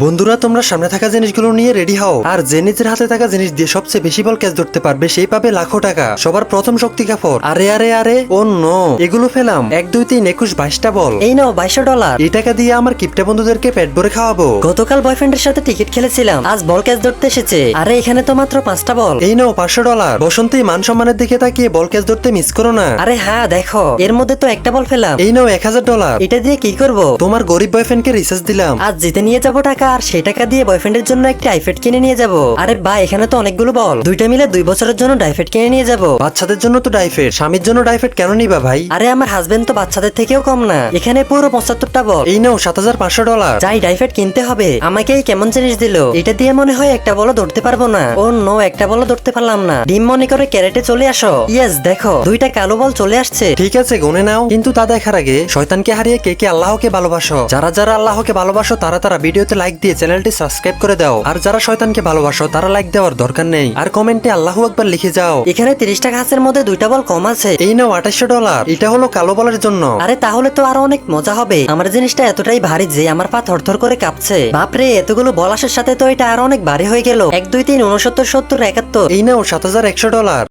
বন্ধুরা তোমরা সামনে থাকা জিনিসগুলো নিয়ে রেডি হও আর যে নিজের হাতে থাকা জিনিস দিয়ে সবচেয়ে বেশি বল ক্যাচ ধরতে পারবে সেই পাবে লাখো টাকা। সবার প্রথম শক্তি কাপড়। আরে আরে আরে ও নো, এগুলো ফেলাম 1 2 3 21 22টা বল। এই নাও $2200। এই টাকা দিয়ে আমার কিপটা বন্ধুদেরকে পেট ভরে খাওয়াবো। গতকাল বয়ফ্রেন্ডের সাথে টিকিট খেলেছিলাম, আজ বল ক্যাচ ধরতে এসেছে। আরে এখানে তো মাত্র 5টা বল। এই নাও $500। বসন্তী মান সম্মানের দিকে তাকিয়ে বল ক্যাচ ধরতে মিস করো না। আরে হ্যাঁ দেখো, এর মধ্যে তো একটা বল ফেলাম। এই নাও $1000। এটা দিয়ে কি করব? তোমার গরিব বয়ফ্রেন্ডকে রিচার্জ দিলাম। আজ জিতে নিয়ে যাব টাকা, আর সেই টাকা দিয়ে বয়ফ্রেন্ডের জন্য একটা আইপ্যাড কিনে নিয়ে যাব। আরে ভাই এখানে তো অনেকগুলো বল, দুইটা মিলে 2 বছরের জন্য ডাইফেট কিনে নিয়ে যাব। বাচ্চাদের জন্য তো ডাইফেট, স্বামীর জন্য ডাইফেট কেন নিবা ভাই? আরে আমার হাজবেন্ড তো বাচ্চাদের থেকেও কম না, এখানে পুরো 75টা বল। এই নাও $7500। যাই ডাইফেট কিনতে হবে। আমাকে এই কেমন জিনিস দিল, এটা দিয়ে মনে হয় একটা বলও ধরতে পারবো না। ও নো, একটা বলও ধরতে পারলাম না। ডিম মনে করে ক্যারেটে চলে আসো। ইয়েস দেখো, 2টা কালো বল চলে আসছে। ঠিক আছে গুনে নাও, কিন্তু তা দেখার আগে শয়তানকে হারিয়ে কে কে আল্লাহকে ভালোবাসো? যারা যারা আল্লাহকে ভালোবাসো তারা তারা ভিডিওতে লাইক দিয়ে চ্যানেলটি সাবস্ক্রাইব করে দাও। আর যারা শয়তানকে ভালোবাসো তারা লাইক দেওয়ার দরকার নেই, আর কমেন্টে আল্লাহু আকবার লিখে যাও। এখানে 30টা গাছের মধ্যে 2টা বল কম আছে। এই নাও $2800। এটা হলো কালো বলের জন্য। আরে তাহলে তো আরো অনেক মজা হবে। আমার জিনিসটা এতটাই ভারী যে আমার পা থরথর করে কাঁপছে। বাপরে, এতগুলো বল আসার সাথে তো এটা আরো অনেক ভারী হয়ে গেল। 1 2 3 69 70 71। এই নাও $7100।